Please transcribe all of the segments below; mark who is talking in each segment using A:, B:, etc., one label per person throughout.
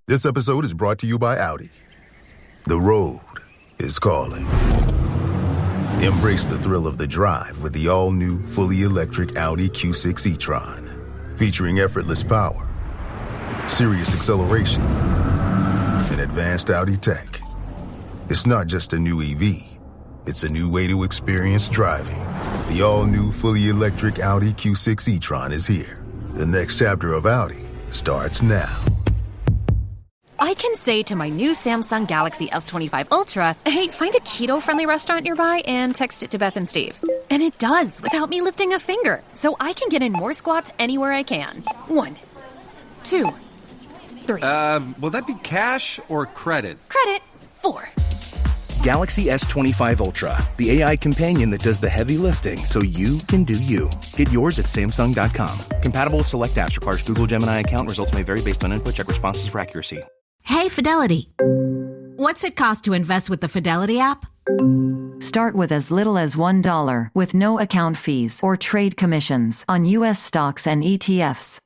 A: This episode is brought to you by Audi. The road is calling. Embrace the thrill of the drive with the all-new, fully electric Audi Q6 e-tron. Featuring effortless power, serious acceleration, and advanced Audi tech. It's not just a new EV. It's a new way to experience driving. The all-new, fully electric Audi Q6 e-tron is here. The next chapter of Audi starts now.
B: I can say to my new Samsung Galaxy S25 Ultra, hey, find a keto-friendly restaurant nearby and text it to Beth and Steve. And it does, without me lifting a finger. So I can get in more squats anywhere I can. 1, 2, 3.
C: Will that be cash or credit?
B: Credit. 4.
D: Galaxy S25 Ultra, the AI companion that does the heavy lifting so you can do you. Get yours at Samsung.com. Compatible with select apps. Requires Google Gemini account. Results may vary based on input. Check responses for accuracy.
E: Hey, Fidelity. What's it cost to invest with the Fidelity app?
F: Start with as little as $1 with no account fees or trade commissions on U.S. stocks and ETFs.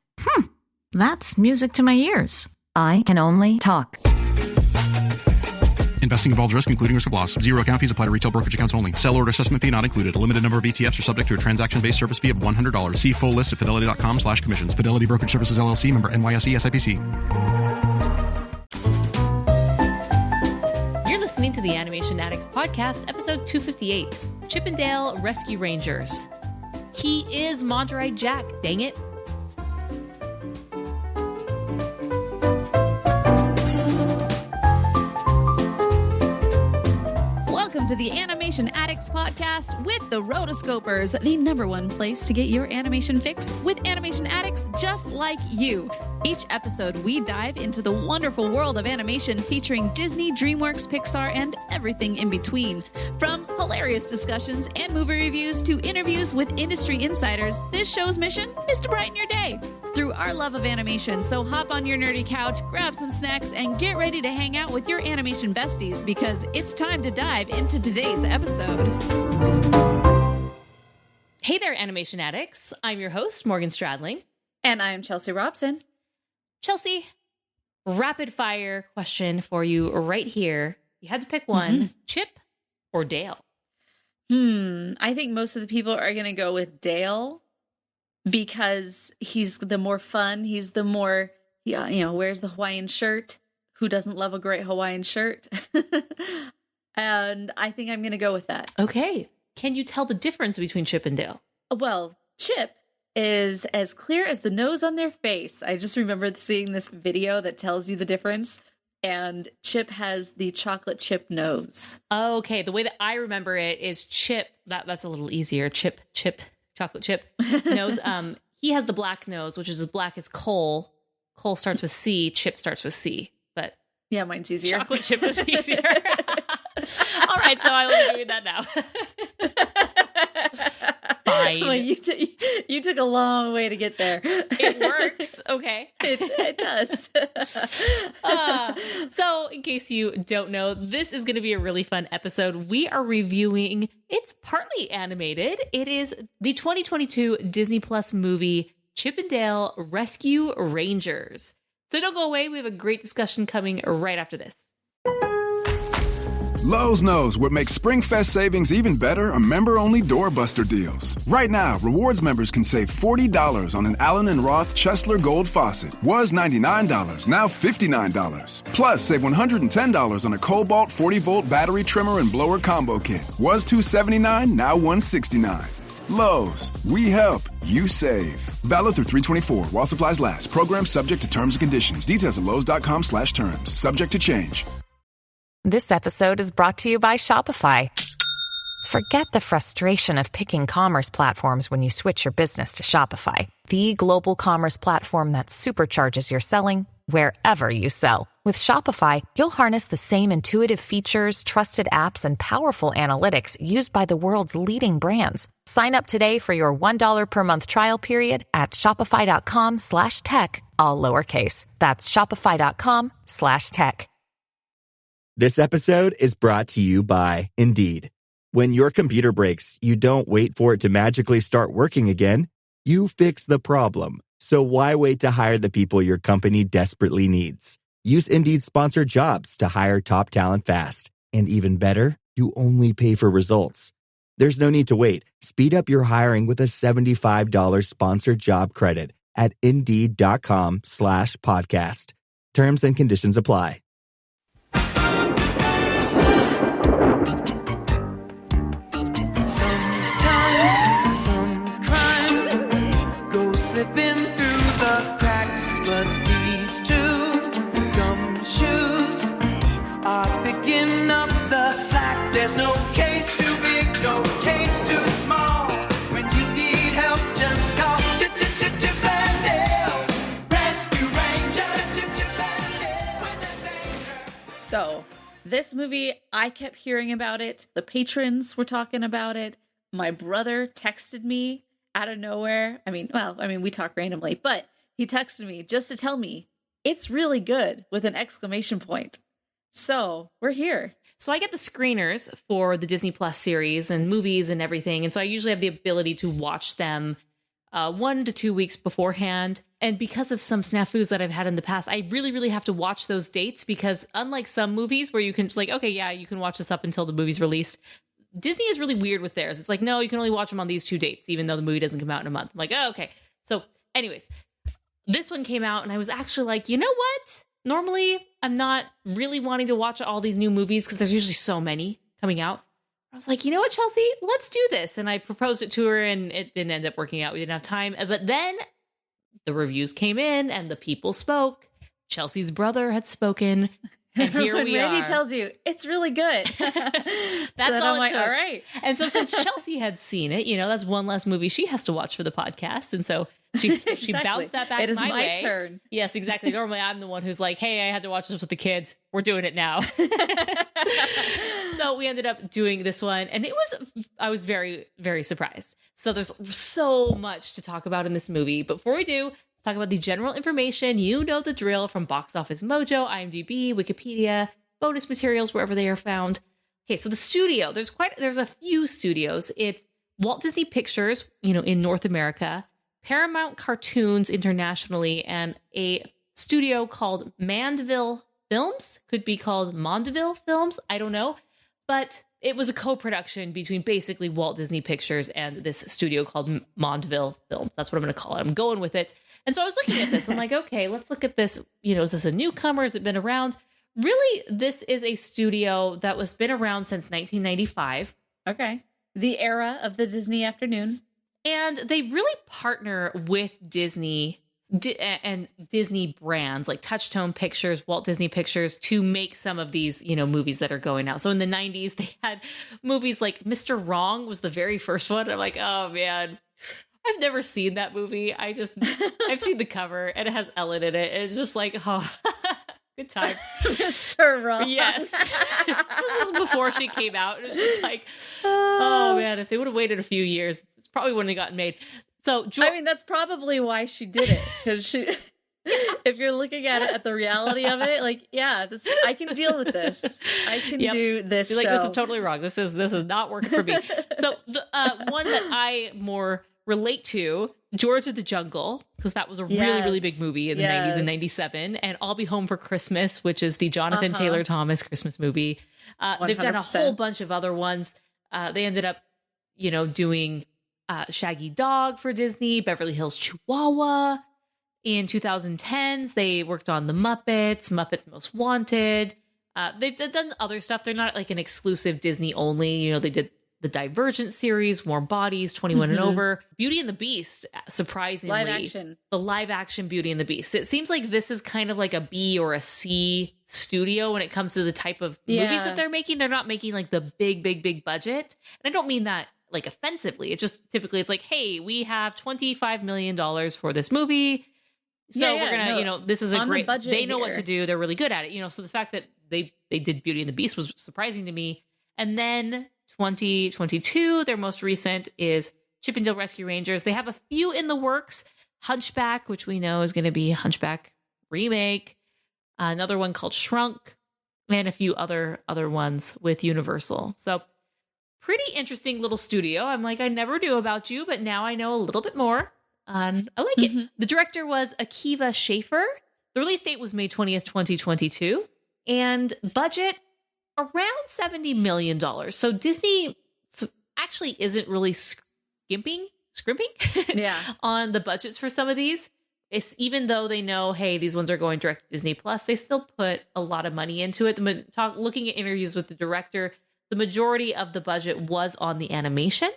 E: That's music to my ears.
F: I can only talk.
G: Investing involves risk, including risk of loss. Zero account fees apply to retail brokerage accounts only. Sell order assessment fee not included. A limited number of ETFs are subject to a transaction-based service fee of $100. See full list at fidelity.com/commissions. Fidelity Brokerage Services, LLC, member NYSE, SIPC.
H: You're listening to the Animation Addicts Podcast, episode 258, Chip and Dale Rescue Rangers. He is Monterey Jack, dang it. Welcome to the Animation Addicts Podcast with the Rotoscopers, the #1 place to get your animation fix with animation addicts just like you. Each episode, we dive into the wonderful world of animation featuring Disney, DreamWorks, Pixar, and everything in between. From hilarious discussions and movie reviews to interviews with industry insiders, this show's mission is to brighten your day through our love of animation. So hop on your nerdy couch, grab some snacks, and get ready to hang out with your animation besties because it's time to dive into today's episode. Hey there, animation addicts. I'm your host, Morgan Stradling.
I: And I'm Chelsea Robson.
H: Chelsea, rapid fire question for you right here. You had to pick one, Chip or Dale?
I: I think most of the people are going to go with Dale because he's the more fun. He's the more, wears the Hawaiian shirt. Who doesn't love a great Hawaiian shirt? And I think I'm going to go with that.
H: Okay. Can you tell the difference between Chip and Dale?
I: Well, Chip is as clear as the nose on their face. I just remember seeing this video that tells you the difference. And Chip has the chocolate chip nose.
H: Okay. The way that I remember it is Chip. That's a little easier. Chip, chocolate chip nose. He has the black nose, which is as black as coal. Coal starts with C. Chip starts with C. But
I: yeah, mine's easier.
H: Chocolate chip is easier. All right, so I will be doing that now. Fine.
I: Well, you took a long way to get there.
H: It works. Okay.
I: It does.
H: So in case you don't know, this is going to be a really fun episode. We are reviewing, it's partly animated. It is the 2022 Disney Plus movie, Chip and Dale Rescue Rangers. So don't go away. We have a great discussion coming right after this.
J: Lowe's knows what makes SpringFest savings even better are member-only doorbuster deals. Right now, rewards members can save $40 on an Allen & Roth Chesler Gold faucet. Was $99, now $59. Plus, save $110 on a Cobalt 40-volt battery trimmer and blower combo kit. Was $279, now $169. Lowe's, we help, you save. Valid through 3/24 while supplies last. Program subject to terms and conditions. Details at lowes.com/terms. Subject to change.
K: This episode is brought to you by Shopify. Forget the frustration of picking commerce platforms when you switch your business to Shopify, the global commerce platform that supercharges your selling wherever you sell. With Shopify, you'll harness the same intuitive features, trusted apps, and powerful analytics used by the world's leading brands. Sign up today for your $1 per month trial period at shopify.com/tech, all lowercase. That's shopify.com/tech.
L: This episode is brought to you by Indeed. When your computer breaks, you don't wait for it to magically start working again. You fix the problem. So why wait to hire the people your company desperately needs? Use Indeed's sponsored jobs to hire top talent fast. And even better, you only pay for results. There's no need to wait. Speed up your hiring with a $75 sponsored job credit at Indeed.com/podcast. Terms and conditions apply.
M: Sometimes some crime goes slipping through the cracks, but these two gumshoes are picking up the slack. There's no case too big, no case too small. When you need help, just call Ch-Ch-Ch-Ch-Bandales Rescue Rangers.
I: So, this movie, I kept hearing about it. The patrons were talking about it. My brother texted me out of nowhere. I mean, we talk randomly, but he texted me just to tell me it's really good with an exclamation point. So, we're here.
N: So I get the screeners for the Disney Plus series and movies and everything. And so I usually have the ability to watch them 1 to 2 weeks beforehand. And because of some snafus that I've had in the past, I really, really have to watch those dates because unlike some movies where you can just like, okay, yeah, you can watch this up until the movie's released. Disney is really weird with theirs. It's like, no, you can only watch them on these 2 dates, even though the movie doesn't come out in a month. I'm like, oh, okay. So anyways, this one came out and I was actually like, you know what? Normally, I'm not really wanting to watch all these new movies because there's usually so many coming out. I was like, you know what, Chelsea? Let's do this. And I proposed it to her and it didn't end up working out. We didn't have time. But then the reviews came in and the people spoke. Chelsea's brother had spoken. And here
I: when
N: we
I: Randy
N: are.
I: tells you, it's really good.
N: That's all it took. All right. And so since Chelsea had seen it, that's one less movie she has to watch for the podcast. And so she
I: Exactly.
N: bounced that back
I: It is
N: my
I: my
N: way.
I: turn.
N: Yes, exactly. Normally I'm the one who's like, hey, I had to watch this with the kids. We're doing it now. So we ended up doing this one. And I was very, very surprised. So there's so much to talk about in this movie. But before we do, let's talk about the general information. You know the drill from Box Office Mojo, IMDb, Wikipedia, bonus materials, wherever they are found. Okay, so the studio, there's a few studios. It's Walt Disney Pictures, in North America, Paramount Cartoons internationally, and a studio called Mandeville Films. Could be called Mondeville Films. I don't know. But it was a co-production between basically Walt Disney Pictures and this studio called Mondeville Films. That's what I'm going to call it. I'm going with it. And so I was looking at this. I'm like, okay, let's look at this. Is this a newcomer? Has it been around? Really, this is a studio that was been around since 1995.
I: Okay. The era of the Disney afternoon.
N: And they really partner with Disney and Disney brands like Touchstone Pictures, Walt Disney Pictures to make some of these, movies that are going out. So in the 90s, they had movies like Mr. Wrong was the very first one. I'm like, oh man, I've never seen that movie. I've seen the cover and it has Ellen in it. And it's just like, oh, good times.
I: Mr. Wrong.
N: Yes. This was before she came out. It was just like, oh man, if they would have waited a few years, it's probably wouldn't have gotten made. So
I: that's probably why she did it. Because if you're looking at it at the reality of it, like, yeah, I can deal with this. I can do this.
N: You're like, this is totally wrong. This is not working for me. So the one that I more relate to, George of the Jungle, because that was a really, really big movie in the 90s and 97, and I'll Be Home for Christmas, which is the Jonathan Taylor Thomas Christmas movie. They've done a whole bunch of other ones. They ended up, doing Shaggy Dog for Disney, Beverly Hills Chihuahua. In 2010s, they worked on The Muppets, Muppets Most Wanted. They've done other stuff. They're not like an exclusive Disney only. They did the Divergent series, Warm Bodies, 21 and Over, Beauty and the Beast, surprisingly. The live action Beauty and the Beast. It seems like this is kind of like a B or a C studio when it comes to the type of movies that they're making. They're not making like the big budget. And I don't mean that like offensively. It just typically it's like, hey, we have $25 million for this movie. So we're going to, this is a great, they know what to do. They're really good at it. So the fact that they did Beauty and the Beast was surprising to me. And then 2022, their most recent is Chip and Dale Rescue Rangers. They have a few in the works. Hunchback, which we know is going to be a Hunchback remake. Another one called Shrunk, and a few other ones with Universal. So pretty interesting little studio. I'm like, I never knew about you, but now I know a little bit more. I like it. The director was Akiva Schaffer. The release date was May 20th, 2022, and budget around $70 million. So Disney actually isn't really scrimping on the budgets for some of these. It's even though they know, hey, these ones are going direct to Disney Plus, they still put a lot of money into it. Looking at interviews with the director, the majority of the budget was on the animation.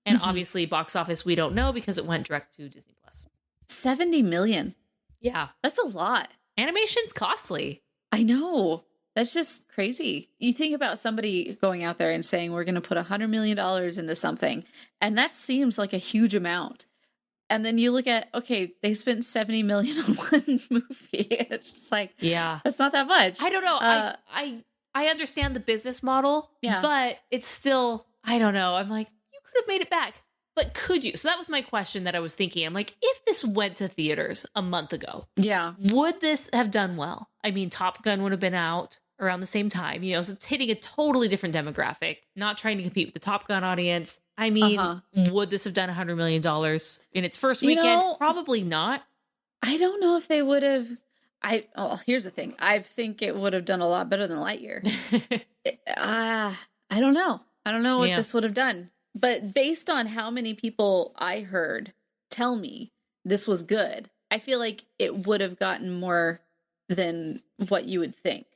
N: And obviously box office, we don't know because it went direct to Disney Plus.
I: 70 million.
N: Yeah.
I: That's a lot.
N: Animation's costly.
I: I know. That's just crazy. You think about somebody going out there and saying, we're going to put $100 million into something. And that seems like a huge amount. And then you look at, okay, they spent 70 million on one movie. It's just like,
N: yeah,
I: that's not that much.
N: I don't know. I understand the business model, but it's still, I don't know. I'm like, you could have made it back, but could you? So that was my question that I was thinking. I'm like, if this went to theaters a month ago, would this have done well? I mean, Top Gun would have been out around the same time, so it's hitting a totally different demographic, not trying to compete with the Top Gun audience. I mean, would this have done $100 million in its first weekend? Probably not.
I: I don't know if they would have. Here's the thing. I think it would have done a lot better than Lightyear. I don't know. I don't know what this would have done. But based on how many people I heard tell me this was good, I feel like it would have gotten more than what you would think.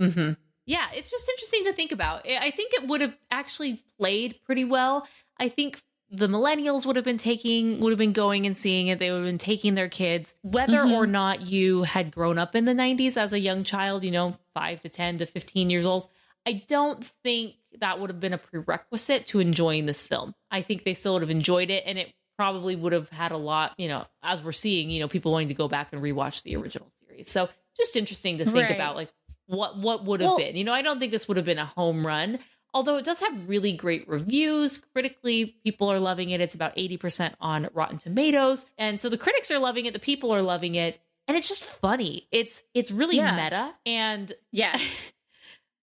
N: Mm-hmm. Yeah, it's just interesting to think about. I think it would have actually played pretty well. I think the millennials would have been going and seeing it. They would have been taking their kids, whether or not you had grown up in the 90s as a young child, 5 to 10 to 15 years old. I don't think that would have been a prerequisite to enjoying this film. I think they still would have enjoyed it, and it probably would have had a lot, as we're seeing, people wanting to go back and rewatch the original series. So just interesting to think about, like, what would have been. I don't think this would have been a home run, although it does have really great reviews. Critically, people are loving it. It's about 80% on Rotten Tomatoes. And so the critics are loving it. The people are loving it. And it's just funny. It's really meta. And
I: yes.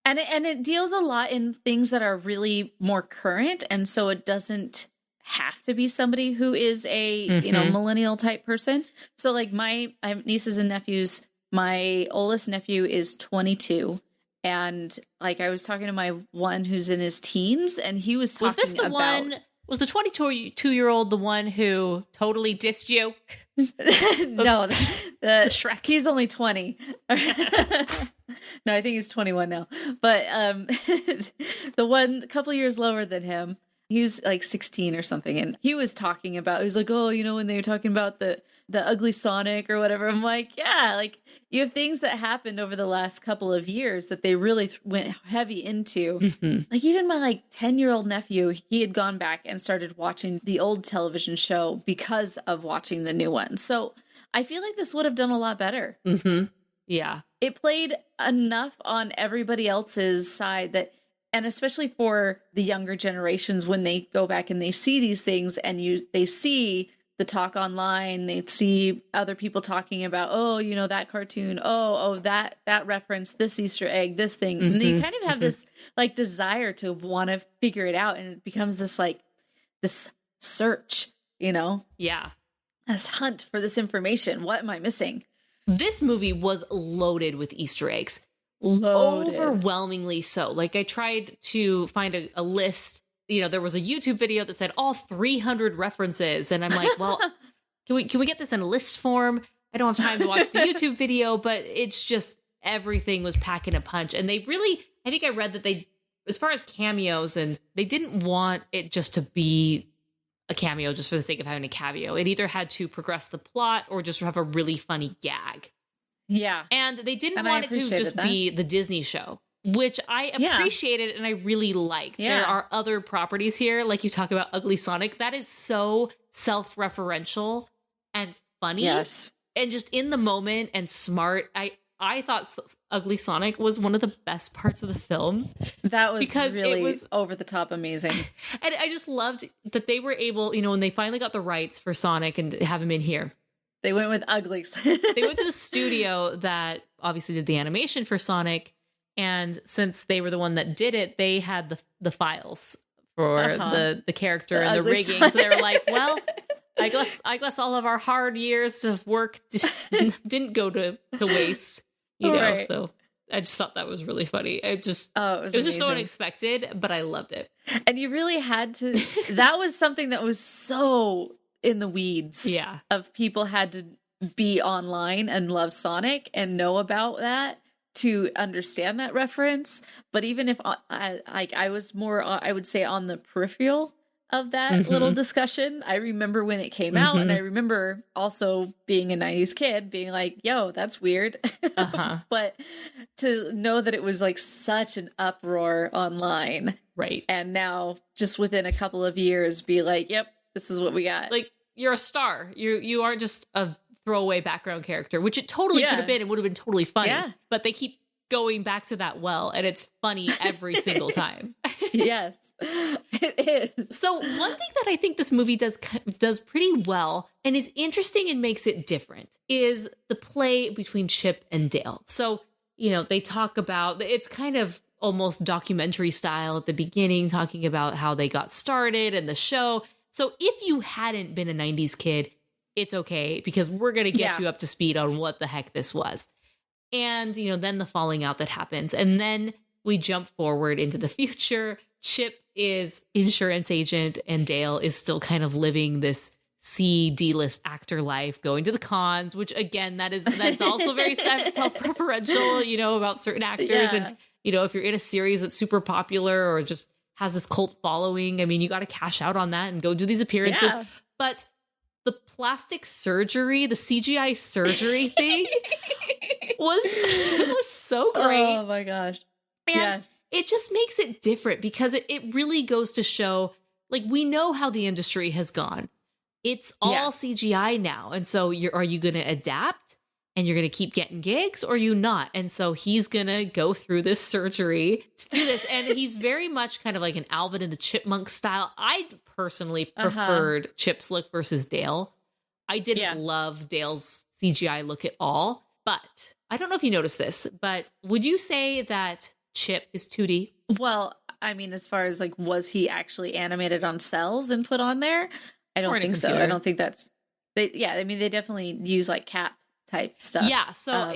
I: And it deals a lot in things that are really more current. And so it doesn't have to be somebody who is a, millennial type person. So like I have nieces and nephews. My oldest nephew is 22. And like I was talking to my one who's in his teens, and he was talking
N: was the 22-year-old the one who totally dissed you?
I: No, the Shrek. He's only 20. No, I think he's 21 now. But the one a couple years lower than him, he was like 16 or something, and he was talking about, he was like, oh, when they were talking about the ugly Sonic or whatever. I'm like, yeah, like you have things that happened over the last couple of years that they really went heavy into. Like even my 10-year-old nephew, he had gone back and started watching the old television show because of watching the new one. So I feel like this would have done a lot better.
N: Yeah.
I: It played enough on everybody else's side that, and especially for the younger generations, when they go back and they see these things and they see the talk online, they see other people talking about, that cartoon, that reference, this Easter egg, this thing. And they kind of have this like desire to want to figure it out. And it becomes this like this search,
N: Yeah.
I: This hunt for this information. What am I missing?
N: This movie was loaded with Easter eggs.
I: Loaded.
N: Overwhelmingly so. Like I tried to find a list. There was a YouTube video that said all 300 references. And I'm like, well, can we get this in a list form? I don't have time to watch the YouTube video, but it's just everything was packing a punch. And they really, I think I read that they, as far as cameos, and they didn't want it just to be a cameo just for the sake of having a cameo. It either had to progress the plot or just have a really funny gag.
I: Yeah.
N: And they didn't want it to just be the Disney show, which I appreciated and I really liked.
I: Yeah.
N: There are other properties here, like you talk about Ugly Sonic, that is so self-referential and funny.
I: Yes.
N: And just in the moment and smart. I thought Ugly Sonic was one of the best parts of the film.
I: That was
N: because
I: really
N: it was
I: over the top amazing.
N: And I just loved that they were able, when they finally got the rights for Sonic and have him in here.
I: They went with Uglies.
N: They went to the studio that obviously did the animation for Sonic. And since they were the one that did it, they had the files for the character and the rigging. Sonic. So they were like, well, I guess all of our hard years of work didn't go to waste, you know.
I: Right.
N: So I just thought that was really funny. It was
I: amazing.
N: just so unexpected, but I loved it.
I: And you really had to. That was something that was so in the weeds.
N: Yeah,
I: of people had to be online and love Sonic and know about that to understand that reference. But even if I was more, I would say, on the peripheral of that little discussion, I remember when it came out, and I remember also being a 90s kid being like, yo, that's weird. But to know that it was like such an uproar online,
N: right?
I: And now just within a couple of years be like, yep, this is what we got.
N: Like, you're a star. You aren't just a throwaway background character, which it totally could have been and would have been totally funny. Yeah. But they keep going back to that well, and it's funny every single time.
I: Yes, it is.
N: So one thing that I think this movie does pretty well and is interesting and makes it different is the play between Chip and Dale. So, you know, they talk about, it's kind of almost documentary style at the beginning, talking about how they got started and the show. So if you hadn't been a 90s kid, it's okay, because we're going to get you up to speed on what the heck this was. And, you know, then the falling out that happens. And then we jump forward into the future. Chip is insurance agent and Dale is still kind of living this D-list actor life, going to the cons, which again, that's also very self-referential, you know, about certain actors. Yeah. And, you know, if you're in a series that's super popular or just has this cult following, I mean, you got to cash out on that and go do these appearances. Yeah. But the plastic surgery, the CGI surgery thing was so great.
I: Oh my gosh.
N: And yes. It just makes it different because it really goes to show, like, we know how the industry has gone. It's all CGI now. And so are you going to adapt and you're going to keep getting gigs, or are you not? And so he's going to go through this surgery to do this. And he's very much kind of like an Alvin and the Chipmunk style. I personally preferred Chip's look versus Dale. I didn't love Dale's CGI look at all. But I don't know if you noticed this, but would you say that Chip is 2D?
I: Well, I mean, as far as like, was he actually animated on cells and put on there? I don't think so. I don't think that's I mean, they definitely use like cap type stuff.
N: Yeah, so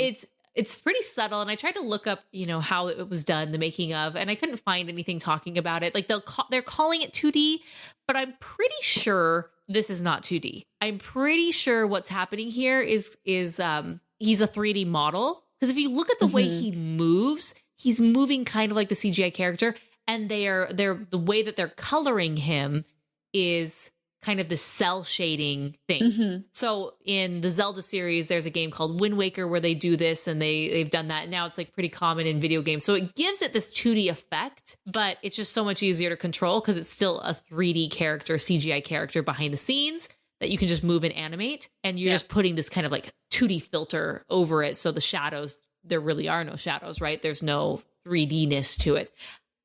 N: it's pretty subtle, and I tried to look up, you know, how it was done, the making of, and I couldn't find anything talking about it. Like they're calling it 2D, but I'm pretty sure this is not 2D. I'm pretty sure what's happening here is he's a 3D model, because if you look at the way he moves, he's moving kind of like the CGI character, and they're the way that they're coloring him is kind of the cell shading thing. So in the Zelda series, there's a game called Wind Waker where they do this, and they've done that. And now it's like pretty common in video games. So it gives it this 2D effect, but it's just so much easier to control because it's still a 3D character, CGI character behind the scenes that you can just move and animate. And you're just putting this kind of like 2D filter over it. So the shadows, there really are no shadows, right? There's no 3D-ness to it.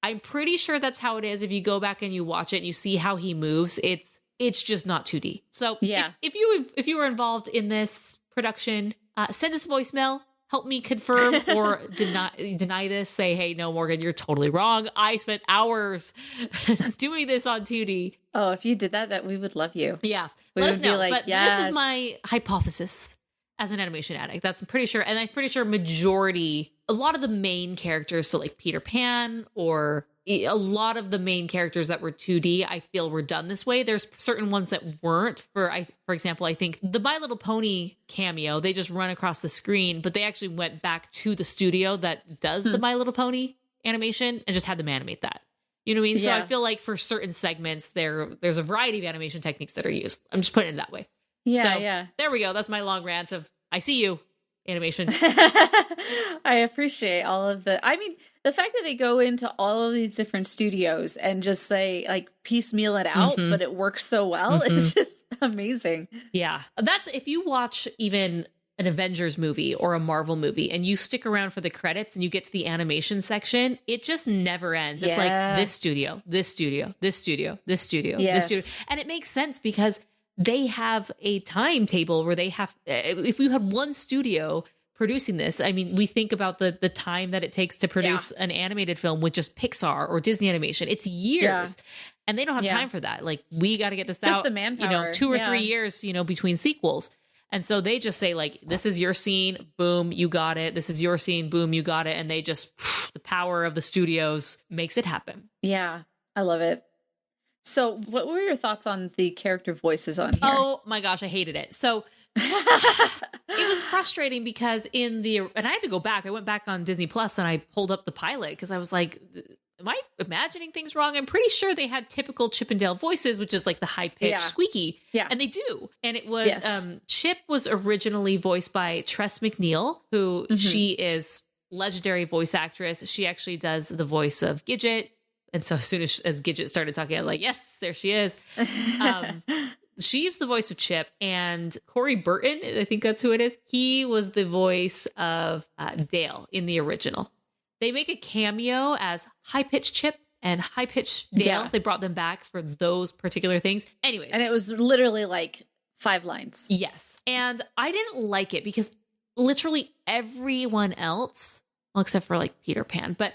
N: I'm pretty sure that's how it is. If you go back and you watch it and you see how he moves, it's just not 2D. So if you were involved in this production, send us a voicemail, help me confirm or deny this. Say, hey, no, Morgan, you're totally wrong. I spent hours doing this on 2D.
I: Oh, if you did that we would love you.
N: Yeah.
I: Let us know.
N: But this is my hypothesis as an animation addict. That's I'm pretty sure. And I'm pretty sure a lot of the main characters, so like Peter Pan or a lot of the main characters that were 2D, I feel were done this way. There's certain ones that weren't. For example, I think the My Little Pony cameo, they just run across the screen, but they actually went back to the studio that does the My Little Pony animation and just had them animate that. You know what I mean? So I feel like for certain segments, there's a variety of animation techniques that are used. I'm just putting it that way.
I: Yeah,
N: there we go. That's my long rant of I see you, animation.
I: I appreciate all of the fact that they go into all of these different studios and just say like piecemeal it out, but it works so well. It's just amazing.
N: Yeah. That's if you watch even an Avengers movie or a Marvel movie and you stick around for the credits and you get to the animation section, it just never ends. It's like this studio, this studio, this studio, this studio, this studio. And it makes sense because they have a timetable where they have, if you had one studio producing this. I mean, we think about the time that it takes to produce an animated film with just Pixar or Disney Animation. It's years. And they don't have time for that. Like, we got to get this
I: Just
N: out,
I: the manpower.
N: 2 or 3 years, between sequels. And so they just say, like, this is your scene, boom, you got it. This is your scene, boom, you got it. And they just, the power of the studios makes it happen.
I: Yeah, I love it. So what were your thoughts on the character voices on here?
N: Oh my gosh, I hated it. So it was frustrating because and I had to go back. I went back on Disney Plus and I pulled up the pilot because I was like, am I imagining things wrong? I'm pretty sure they had typical Chip and Dale voices, which is like the high-pitched squeaky. Yeah. And they do. And it was, Chip was originally voiced by Tress MacNeille, who she is legendary voice actress. She actually does the voice of Gidget. And so as soon as Gidget started talking, I was like, yes, there she is. She's the voice of Chip, and Corey Burton, I think that's who it is. He was the voice of Dale in the original. They make a cameo as high-pitched Chip and high-pitched Dale. Yeah. They brought them back for those particular things. Anyways.
I: And it was literally like 5 lines.
N: Yes. And I didn't like it because literally everyone else, well, except for like Peter Pan, but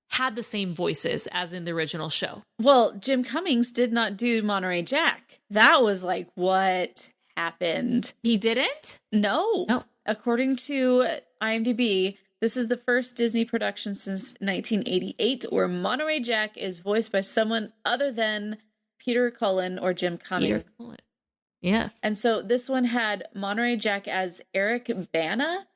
N: had the same voices as in the original show.
I: Well, Jim Cummings did not do Monterey Jack. That was like, what happened?
N: He didn't?
I: No. According to IMDb, this is the first Disney production since 1988 where Monterey Jack is voiced by someone other than Peter Cullen or Jim Cummings.
N: Peter Cullen. Yes.
I: And so this one had Monterey Jack as Eric Bana.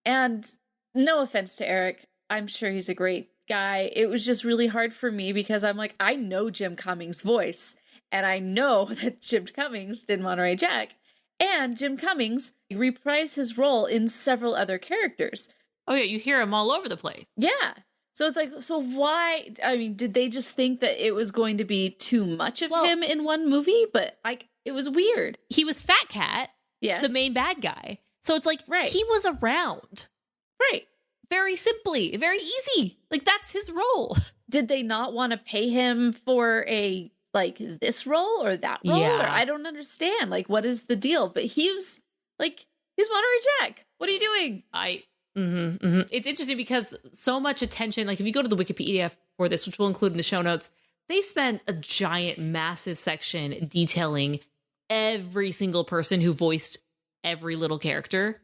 I: And no offense to Eric, I'm sure he's a great guy. It was just really hard for me because I'm like, I know Jim Cummings' voice, and I know that Jim Cummings did Monterey Jack, and Jim Cummings reprised his role in several other characters.
N: Oh yeah, you hear him all over the place.
I: Yeah. So it's like, so why? I mean, did they just think that it was going to be too much of him in one movie? But like, it was weird.
N: He was Fat Cat,
I: yes,
N: the main bad guy. So it's like, he was around.
I: Right.
N: Very simply, very easy. Like, that's his role.
I: Did they not want to pay him for a, like, this role or that role?
N: Yeah.
I: Or I don't understand. Like, what is the deal? But he was, like, he's Monterey Jack. What are you doing?
N: It's interesting because so much attention, like, if you go to the Wikipedia for this, which we'll include in the show notes, they spent a giant, massive section detailing every single person who voiced every little character.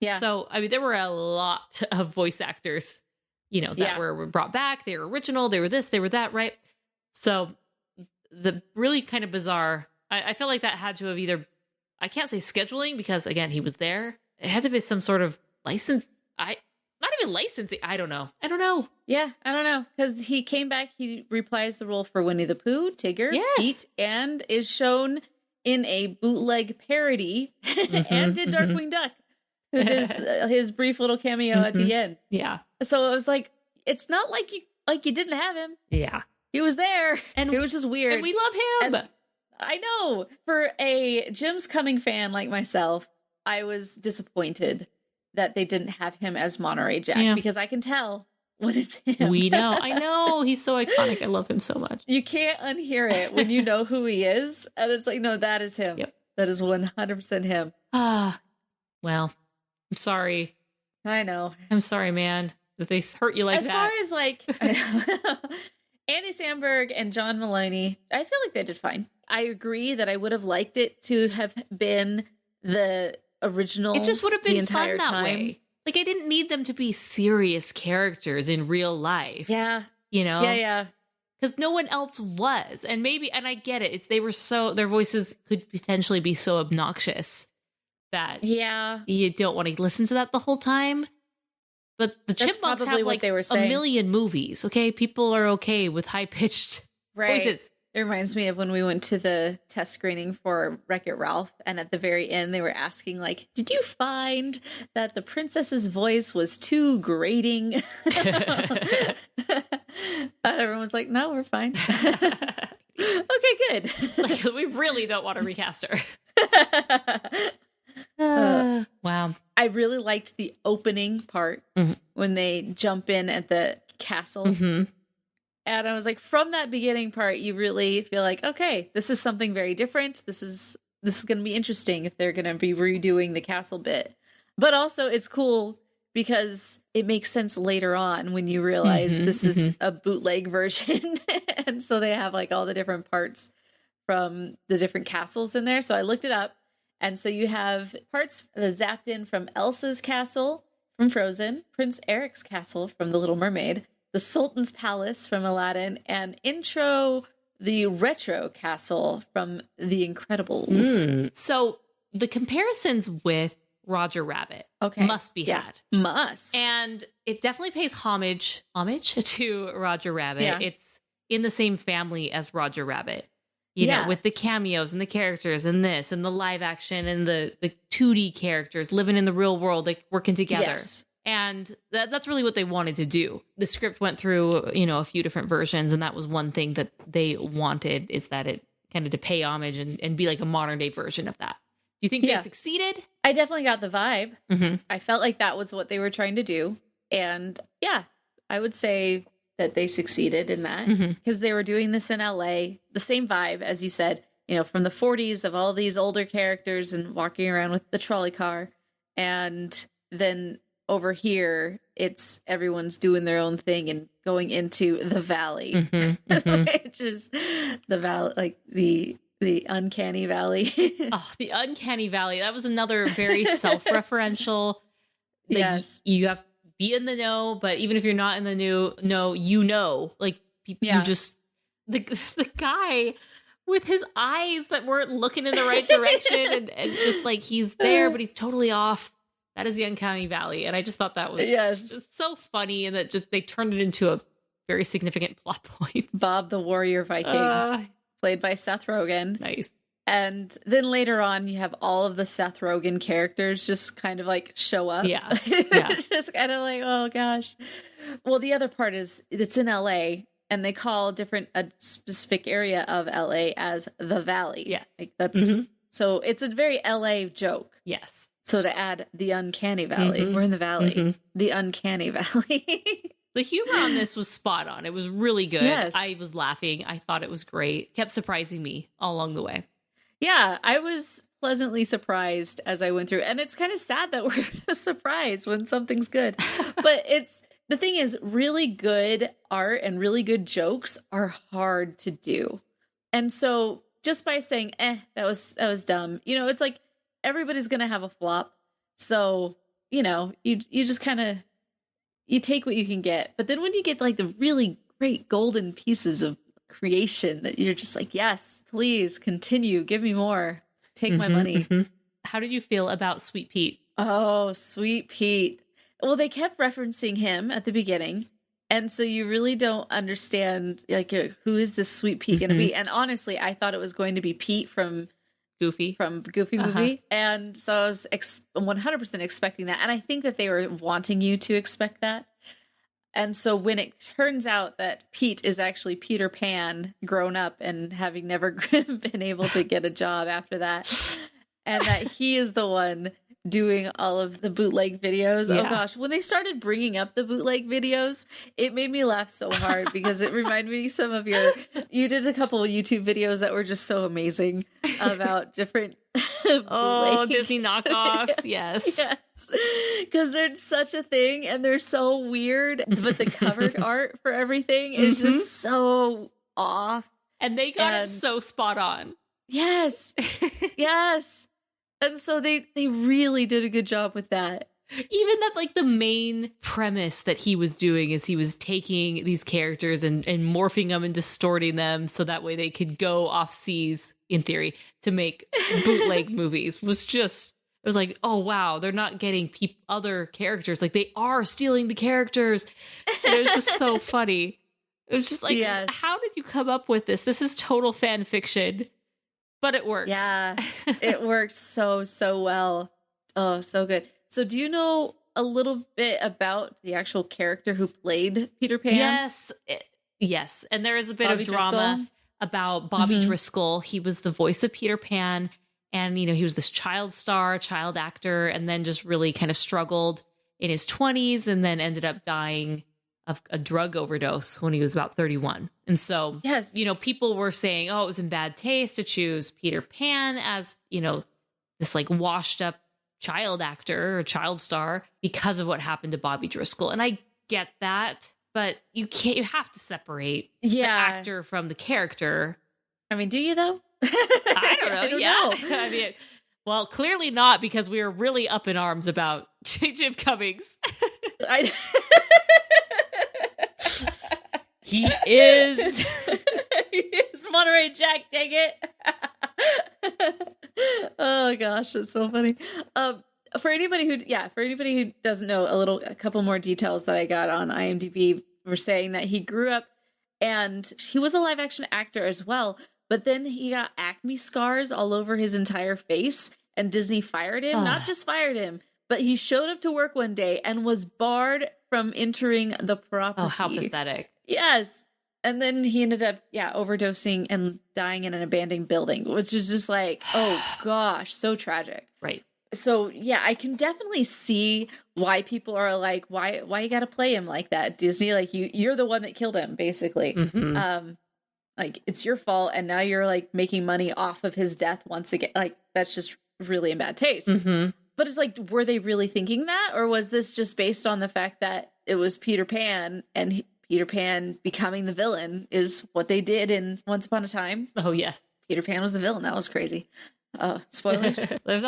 I: Yeah.
N: So, I mean, there were a lot of voice actors, that were brought back. They were original. They were this, they were that, right? So the really kind of bizarre, I feel like that had to have either, I can't say scheduling because, again, he was there. It had to be some sort of license. Not even licensing. I don't know.
I: Yeah, I don't know. Because he came back, he reprised the role for Winnie the Pooh, Tigger, Pete, and is shown in a bootleg parody and did Darkwing Duck. Who does his brief little cameo at the end.
N: Yeah.
I: So it was like, it's not like you didn't have him.
N: Yeah.
I: He was there. And it was just weird.
N: And we love him.
I: And I know. For a Jim's Coming fan like myself, I was disappointed that they didn't have him as Monterey Jack because I can tell when it's him.
N: We know. I know. He's so iconic. I love him so much.
I: You can't unhear it when you know who he is. And it's like, no, that is him.
N: Yep.
I: That is 100% him.
N: Well, I'm sorry.
I: I know.
N: I'm sorry, man, that they hurt you like that.
I: As far as like Andy Samberg and John Mulaney, I feel like they did fine. I agree that I would have liked it to have been the original.
N: It just would have been
I: the entire
N: fun that
I: time.
N: way. Like, I didn't need them to be serious characters in real life.
I: Yeah.
N: Yeah. Because no one else was. And I get it. Their voices could potentially be so obnoxious that you don't want to listen to that the whole time. But the Chipmunks have like a million movies, okay? People are okay with high-pitched voices.
I: It reminds me of when we went to the test screening for Wreck-It Ralph, and at the very end they were asking, like, did you find that the princess's voice was too grating? And everyone's like, no, we're fine. Okay, good.
N: Like, we really don't want to recast her. Wow.
I: I really liked the opening part when they jump in at the castle. And I was like, from that beginning part, you really feel like, okay, this is something very different. This is going to be interesting if they're going to be redoing the castle bit. But also it's cool because it makes sense later on when you realize this is a bootleg version. And so they have like all the different parts from the different castles in there. So I looked it up. And so you have parts zapped in from Elsa's castle from Frozen, Prince Eric's castle from The Little Mermaid, the Sultan's Palace from Aladdin, and the retro castle from The Incredibles.
N: So the comparisons with Roger Rabbit must be had.
I: Must.
N: And it definitely pays homage to Roger Rabbit.
I: Yeah.
N: It's in the same family as Roger Rabbit. You know, with the cameos and the characters and this and the live action and the 2D characters living in the real world, like working together.
I: Yes.
N: And that's really what they wanted to do. The script went through, a few different versions. And that was one thing that they wanted, is that it kind of to pay homage and be like a modern day version of that. Do you think they succeeded?
I: I definitely got the vibe. I felt like that was what they were trying to do. And yeah, I would say that they succeeded in that because they were doing this in LA, the same vibe, as you said, from the 40s of all these older characters and walking around with the trolley car. And then over here, it's everyone's doing their own thing and going into the valley, which is the valley, like the uncanny valley.
N: The uncanny valley. That was another very self-referential.
I: Yes.
N: You have to be in the know, but even if you're not in the know, like you just the guy with his eyes that weren't looking in the right direction and just like he's there, but he's totally off. That is the uncanny valley. And I just thought that was just so funny, and that just they turned it into a very significant plot point.
I: Bob the Warrior Viking, played by Seth Rogen.
N: Nice.
I: And then later on, you have all of the Seth Rogen characters just kind of like show up.
N: Yeah.
I: Just kind of like, oh gosh. Well, the other part is it's in LA, and they call a specific area of LA as the Valley.
N: Yeah.
I: Like that's so it's a very LA joke.
N: Yes.
I: So to add the uncanny valley, we're in the valley, the uncanny valley.
N: The humor on this was spot on. It was really good.
I: Yes.
N: I was laughing. I thought it was great. Kept surprising me all along the way.
I: Yeah, I was pleasantly surprised as I went through. And it's kind of sad that we're surprised when something's good. But the thing is, really good art and really good jokes are hard to do. And so just by saying, that was dumb, it's like everybody's going to have a flop. So, you just kind of, you take what you can get. But then when you get like the really great golden pieces of creation that you're just like, yes, please continue, give me more, take my money.
N: How did you feel about Sweet Pete?
I: Oh, Sweet Pete. Well, they kept referencing him at the beginning, and so you really don't understand like who is this Sweet Pete going to be. And honestly, I thought it was going to be Pete from Goofy movie, and so I was 100% expecting that, and I think that they were wanting you to expect that. And so when it turns out that Pete is actually Peter Pan grown up and having never been able to get a job after that, and that he is the one doing all of the bootleg videos. Oh gosh, when they started bringing up the bootleg videos, it made me laugh so hard because it reminded me of you did a couple of YouTube videos that were just so amazing about different
N: Disney knockoffs. Yes.
I: Because they're such a thing and they're so weird, but the cover art for everything is just so off.
N: And they got it so spot on.
I: Yes. Yes. And so they really did a good job with that.
N: Even that, like, the main premise that he was doing is he was taking these characters and morphing them and distorting them so that way they could go off seas, in theory, to make bootleg movies. It was like, oh, wow, they're not getting other characters. Like, they are stealing the characters. And it was just so funny. It was just like, how did you come up with this? This is total fan fiction. But it works.
I: Yeah, it works so well. Oh, so good. So do you know a little bit about the actual character who played Peter Pan?
N: Yes. And there is a bit of drama about Bobby Driscoll. He was the voice of Peter Pan. And, he was this child star, child actor, and then just really kind of struggled in his 20s and then ended up dying of a drug overdose when he was about 31. And so, people were saying, oh, it was in bad taste to choose Peter Pan as, this like washed up child actor or child star because of what happened to Bobby Driscoll. And I get that, but you have to separate the actor from the character.
I: I mean, do you though?
N: I don't know.
I: I don't know.
N: I mean, well, clearly not, because we are really up in arms about Jim Cummings. He is
I: Monterey Jack, dang it. Oh gosh, that's so funny. For anybody who doesn't know, a couple more details that I got on IMDb were saying that he grew up and he was a live action actor as well, but then he got acne scars all over his entire face, and Disney fired him. Not just fired him, but he showed up to work one day and was barred from entering the property.
N: Oh, how pathetic.
I: Yes. And then he ended up, overdosing and dying in an abandoned building, which is just like, oh gosh, so tragic.
N: Right.
I: So yeah, I can definitely see why people are like, why you got to play him like that, Disney? Like you're the one that killed him, basically.
N: Mm-hmm.
I: Like it's your fault, and now you're like making money off of his death once again. Like that's just really in bad taste.
N: Mm-hmm.
I: But it's like, were they really thinking that, or was this just based on the fact that it was Peter Pan and Peter Pan becoming the villain is what they did in Once Upon a Time?
N: Oh yes,
I: Peter Pan was the villain. That was crazy. Spoilers.
N: There's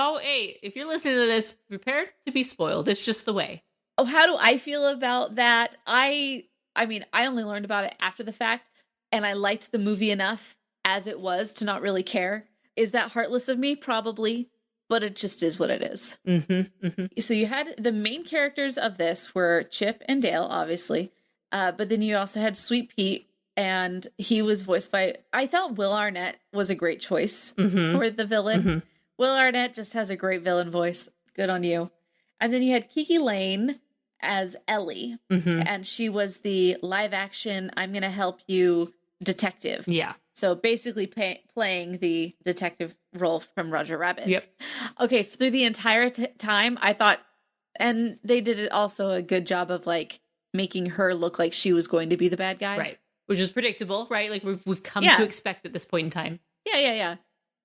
N: if you're listening to this, prepare to be spoiled. It's just the way.
I: Oh, how do I feel about that? I mean, I only learned about it after the fact, and I liked the movie enough as it was to not really care. Is that heartless of me? Probably, but it just is what it is.
N: Mm-hmm, mm-hmm.
I: So you had the main characters of this were Chip and Dale, obviously, but then you also had Sweet Pete, and he was voiced by, I thought Will Arnett was a great choice for the villain.
N: Mm-hmm.
I: Will Arnett just has a great villain voice. Good on you. And then you had Kiki Lane as Ellie, and she was the live action, I'm going to help you detective.
N: Yeah.
I: So basically playing the detective role from Roger Rabbit.
N: Yep.
I: Okay, through the entire time, I thought, and they did it also a good job of like making her look like she was going to be the bad guy.
N: Right. Which is predictable, right? Like we've come to expect at this point in time.
I: Yeah.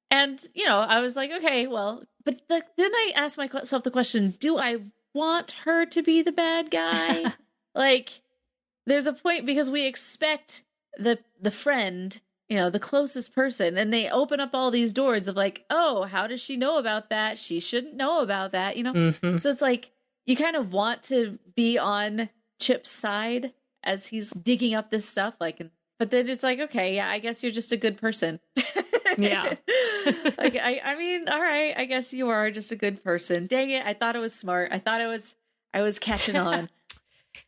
I: And, I was like, okay, well, but then I asked myself the question, do I want her to be the bad guy? Like, there's a point, because we expect the friend, the closest person, and they open up all these doors of like, oh, how does she know about that? She shouldn't know about that,
N: Mm-hmm.
I: So it's like, you kind of want to be on Chip's side as he's digging up this stuff, but then it's like, okay, yeah, I guess you're just a good person.
N: Yeah.
I: Like, I mean, all right, I guess you are just a good person. Dang it, I thought it was smart. I thought I was catching on.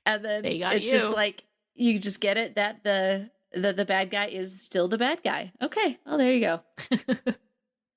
I: And then it's just like, you just get it that the bad guy is still the bad guy. Okay, well, there you go.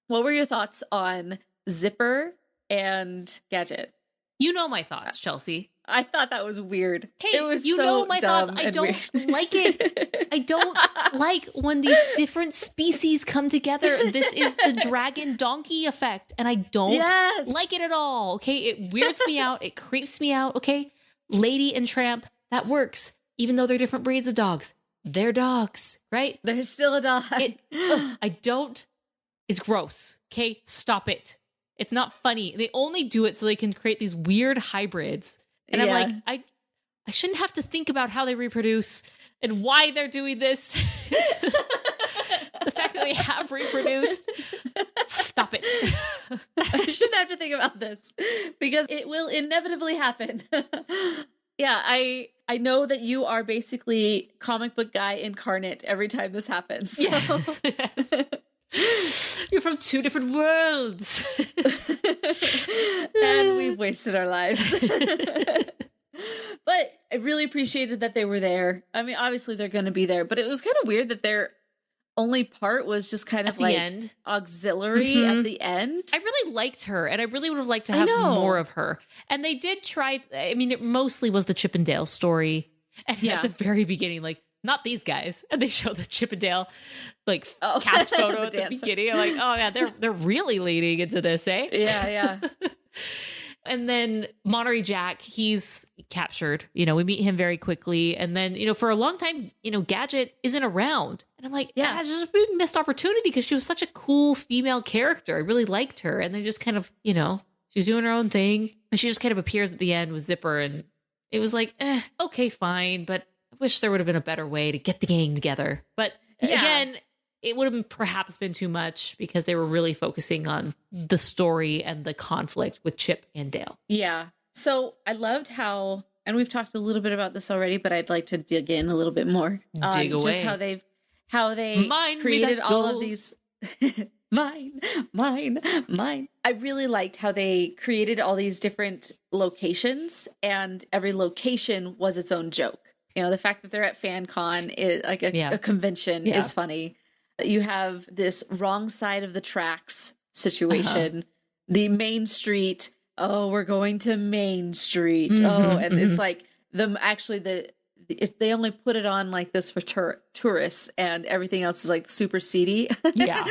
I: What were your thoughts on Zipper and Gadget?
N: You know my thoughts, Chelsea.
I: I thought that was weird.
N: Hey,
I: it was
N: you
I: so
N: know my thoughts.
I: dumb
N: I
I: and
N: don't
I: weird.
N: like it. I don't like when these different species come together. This is the dragon donkey effect, and I don't like it at all. Okay, it weirds me out. It creeps me out. Okay, Lady and Tramp, that works, even though they're different breeds of dogs. They're dogs, right?
I: They're still a dog.
N: I don't. It's gross. Okay, stop it. It's not funny. They only do it so they can create these weird hybrids. And I'm like, I shouldn't have to think about how they reproduce and why they're doing this. The fact that they have reproduced. Stop it.
I: I shouldn't have to think about this because it will inevitably happen. Yeah, I know that you are basically comic book guy incarnate every time this happens. So.
N: Yes. You're from two different worlds.
I: And we've wasted our lives. But I really appreciated that they were there. I mean, obviously they're going to be there, but it was kind of weird that their only part was just kind of like
N: end.
I: Auxiliary at the end.
N: I really liked her, and I really would have liked to have more of her. And they did try, I mean, it mostly was the Chip and Dale story. And at the very beginning, like, not these guys. And they show the Chip and Dale cast photo at the beginning. I'm like, oh yeah, they're really leaning into this, eh?
I: Yeah.
N: And then Monterey Jack, he's captured. We meet him very quickly. And then, for a long time, Gadget isn't around. And I'm like, it's just a big missed opportunity because she was such a cool female character. I really liked her. And they just kind of, She's doing her own thing. And she just kind of appears at the end with Zipper. And it was like, okay, fine. But I wish there would have been a better way to get the gang together. But again, it would have perhaps been too much because they were really focusing on the story and the conflict with Chip and Dale.
I: Yeah. So I loved how, and we've talked a little bit about this already, but I'd like to dig in a little bit more.
N: Dig away.
I: Just how they created all of these. Mine. I really liked how they created all these different locations, and every location was its own joke. You know, the fact that they're at FanCon, is like a convention, is funny. You have this wrong side of the tracks situation, the Main Street. Oh, we're going to Main Street. It's like if they only put it on like this for tourists, and everything else is like super seedy.
N: Yeah.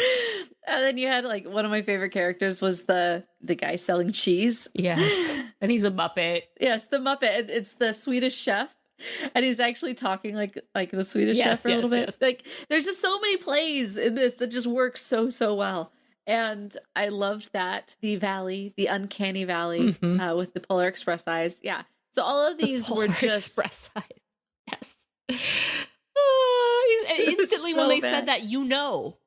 I: And then you had like one of my favorite characters was the guy selling cheese.
N: Yes. And he's a Muppet.
I: Yes, the Muppet. It's the Swedish chef. And he's actually talking like the Swedish chef for a little bit. Yes. Like there's just so many plays in this that just work so well. And I loved that. The valley, the uncanny valley with the Polar Express eyes. Yeah. So all of these were just
N: Express eyes. Yes. Instantly when they said that, you know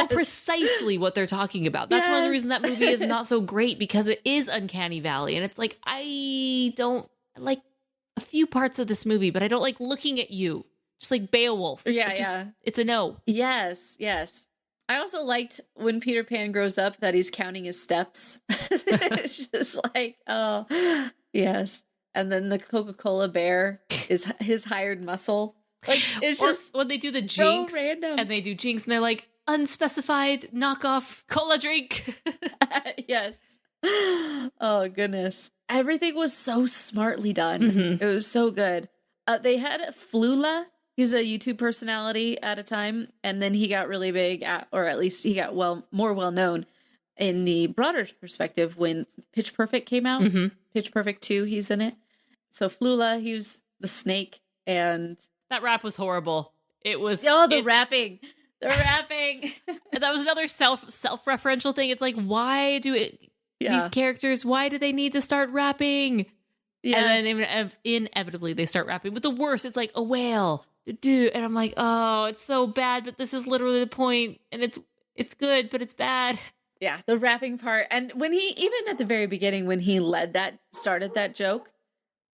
N: precisely what they're talking about. That's one of the reasons that movie is not so great, because it is Uncanny Valley. And it's like, I don't like a few parts of this movie, but I don't like looking at you. Just like Beowulf. It's a no.
I: Yes. I also liked when Peter Pan grows up that he's counting his steps. It's just like, oh, yes. And then the Coca-Cola bear is his hired muscle. Like, it's just
N: when they do the Jinx,
I: so random.
N: And they do Jinx, and they're like, unspecified knockoff cola drink.
I: Yes. Oh, goodness. Everything was so smartly done. It was so good. They had Flula. He's a YouTube personality at a time, and then he got really big, or at least he got more well known in the broader perspective when Pitch Perfect came out. Pitch Perfect 2, he's in it. So Flula, he was the snake, and
N: that rap was horrible. It was
I: rapping. The rapping.
N: And that was another self-referential thing. It's like, why do these characters, why do they need to start rapping?
I: Yes.
N: And then inevitably they start rapping. But the worst is like a whale. And I'm like, oh, it's so bad, but this is literally the point. And it's good, but it's bad.
I: Yeah, the rapping part. And when even at the very beginning, when he started that joke,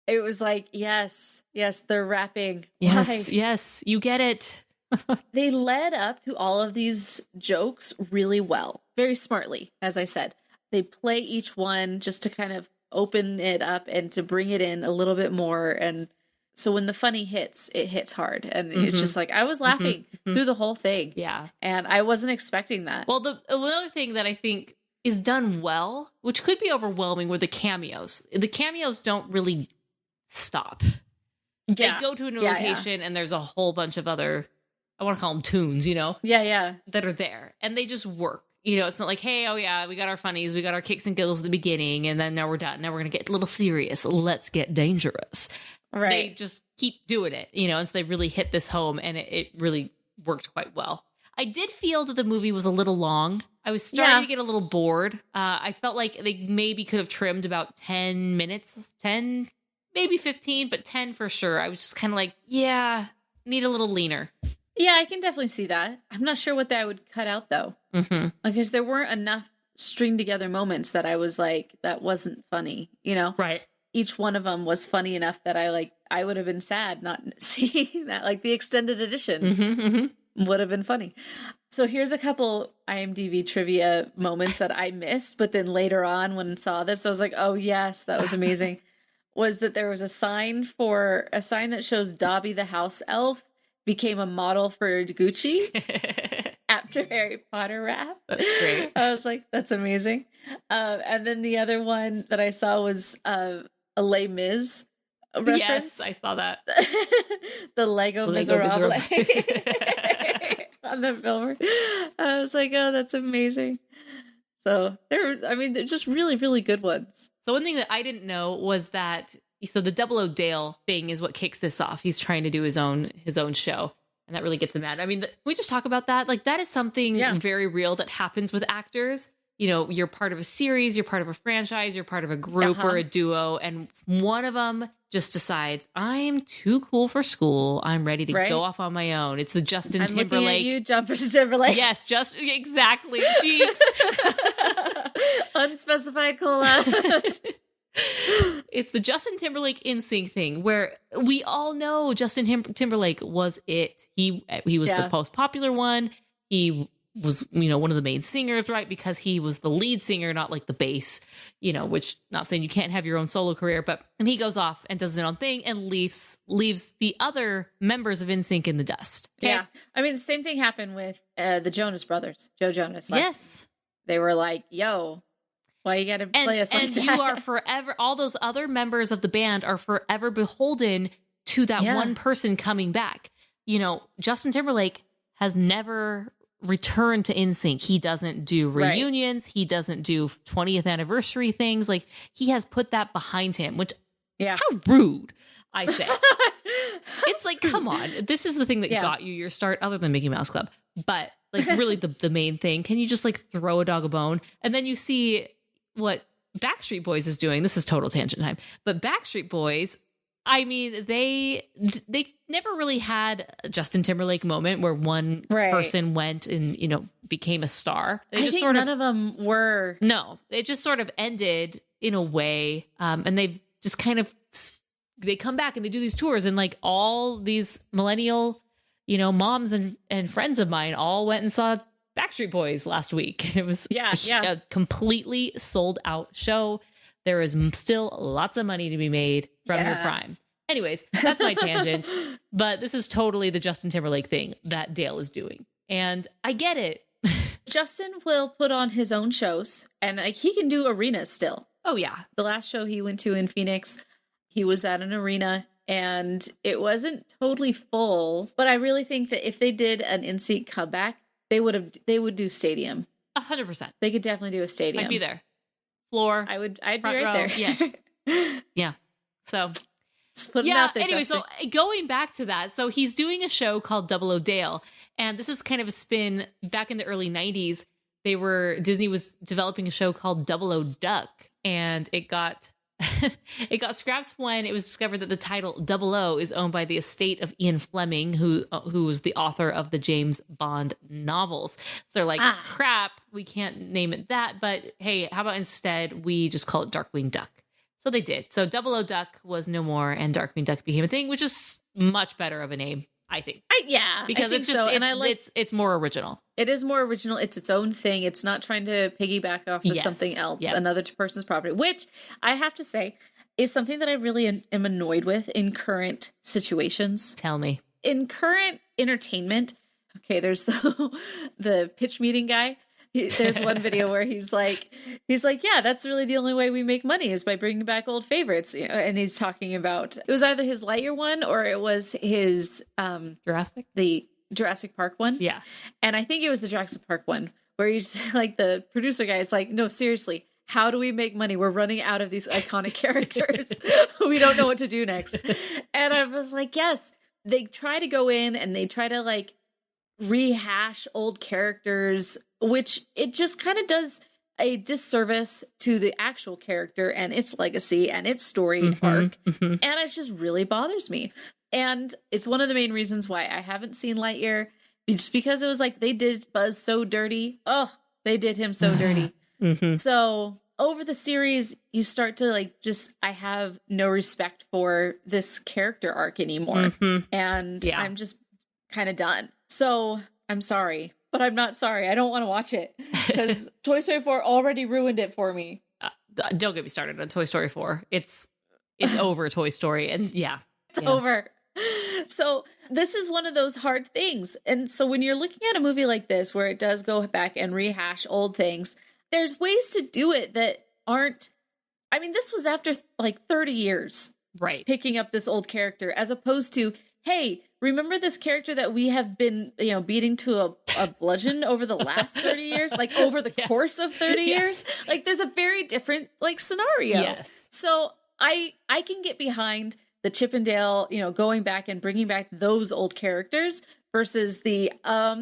I: it was like, yes, they're rapping.
N: Yes, you get it.
I: They led up to all of these jokes really well, very smartly, as I said. They play each one just to kind of open it up and to bring it in a little bit more. And so when the funny hits, it hits hard. And it's just like, I was laughing through the whole thing.
N: Yeah.
I: And I wasn't expecting that.
N: Well, the other thing that I think is done well, which could be overwhelming, were the cameos. The cameos don't really stop.
I: Yeah.
N: They go to a new location and there's a whole bunch of other, I want to call them tunes, that are there. And they just work. It's not like, hey, oh yeah, we got our funnies, we got our kicks and giggles at the beginning, and then now we're done. Now we're going to get a little serious. Let's get dangerous.
I: Right.
N: They just keep doing it, and so they really hit this home, and it really worked quite well. I did feel that the movie was a little long. I was starting to get a little bored. I felt like they maybe could have trimmed about 10 minutes, 10, maybe 15, but 10 for sure. I was just kind of like, need a little leaner.
I: Yeah, I can definitely see that. I'm not sure what that would cut out, though. Because there weren't enough string together moments that I was like, that wasn't funny,
N: Right.
I: Each one of them was funny enough that I would have been sad not seeing that. Like the extended edition would have been funny. So here's a couple IMDb trivia moments that I missed, but then later on when I saw this, I was like, oh yes, that was amazing. Was that there was a sign that shows Dobby the house elf became a model for Gucci after Harry Potter rap.
N: That's great.
I: I was like, that's amazing. And then the other one that I saw was a Les Mis reference.
N: Yes, I saw that.
I: The Lego Miserable on the film. I was like, oh, that's amazing. So they're just really, really good ones.
N: So one thing that I didn't know was that the Double O Dale thing is what kicks this off. He's trying to do his own show, and that really gets him mad. I mean, can we just talk about that? Like, that is something very real that happens with actors. you're part of a series, you're part of a franchise, you're part of a group or a duo, and one of them just decides, I'm too cool for school. I'm ready to go off on my own. It's the Justin Timberlake.
I: Looking at you, Justin Timberlake.
N: Yes, just exactly. Cheeks.
I: Unspecified collab.
N: It's the Justin Timberlake NSYNC thing where we all know Justin Timberlake was it. He was the most popular one. He was, one of the main singers, right? Because he was the lead singer, not like the bass, which not saying you can't have your own solo career, and he goes off and does his own thing and leaves the other members of NSYNC in the dust. Okay?
I: Yeah. I mean, the same thing happened with the Jonas Brothers, Joe Jonas.
N: Yes.
I: They were like, yo, why you got to play us like that?
N: And you are forever, all those other members of the band are forever beholden to that one person coming back. Justin Timberlake has never returned to NSYNC. He doesn't do reunions. He doesn't do 20th anniversary things. Like, he has put that behind him, which, how rude, I say. It's like, come on. This is the thing that got you your start, other than Mickey Mouse Club. But, like, really the main thing. Can you just, like, throw a dog a bone? And then you see what Backstreet Boys is doing. This is total tangent time. But Backstreet Boys, I mean, they never really had a Justin Timberlake moment where one person went and, became a star. They just
I: none of them were.
N: No, it just sort of ended in a way. And they've just kind of, they come back and they do these tours, and like all these millennial, moms and friends of mine all went and saw Backstreet Boys last week. And it was a completely sold out show. There is still lots of money to be made from your prime. Anyways, that's my tangent. But this is totally the Justin Timberlake thing that Dale is doing. And I get it.
I: Justin will put on his own shows, and he can do arenas still.
N: Oh, yeah.
I: The last show he went to in Phoenix, he was at an arena, and it wasn't totally full. But I really think that if they did an NSYNC comeback, they would do stadium.
N: 100%.
I: They could definitely do a stadium.
N: I'd be there. Floor.
I: I'd be right
N: row,
I: there.
N: Yes. Yeah. So
I: just put it out there.
N: Anyway,
I: Justin.
N: so going back to that, so he's doing a show called Double O Dale, and this is kind of a spin. Back in the early 90s, Disney was developing a show called Double O Duck, and it got scrapped when it was discovered that the title Double O is owned by the estate of Ian Fleming, who was the author of the James Bond novels. So they're like, crap, we can't name it that, but hey, how about instead we just call it Darkwing Duck? So they did. So Double O Duck was no more, and Darkwing Duck became a thing, which is much better of a name, I think. Because it's just, and it's more original.
I: It is more original. It's its own thing. It's not trying to piggyback off of something else, another person's property, which I have to say is something that I really am annoyed with in current situations.
N: Tell me.
I: In current entertainment, okay, there's the pitch meeting guy. There's one video where he's like, yeah, that's really the only way we make money is by bringing back old favorites. And he's talking about, it was either his Lightyear one or it was his the Jurassic Park one.
N: Yeah.
I: And I think it was the Jurassic Park one where he's like, the producer guy is like, no, seriously, how do we make money? We're running out of these iconic characters. We don't know what to do next. And I was like, yes, they try to go in and they try to like rehash old characters, which it just kind of does a disservice to the actual character and its legacy and its story arc. And it just really bothers me. And it's one of the main reasons why I haven't seen Lightyear, just because it was like they did Buzz so dirty. Oh, they did him so dirty. So over the series, you start to like I have no respect for this character arc anymore. And I'm just kind of done. So I'm sorry, but I'm not sorry. I don't want to watch it because Toy Story 4 already ruined it for me.
N: Don't get me started on Toy Story 4. It's over Toy Story. And
I: it's over. So this is one of those hard things. And so when you're looking at a movie like this, where it does go back and rehash old things, there's ways to do it that aren't, I mean, this was after like 30 years,
N: right?
I: Picking up this old character as opposed to, hey, remember this character that we have been, beating to a bludgeon over the last 30 years, like over the course of 30 years? Like there's a very different like scenario.
N: Yes.
I: So I can get behind the Chip and Dale, going back and bringing back those old characters, versus the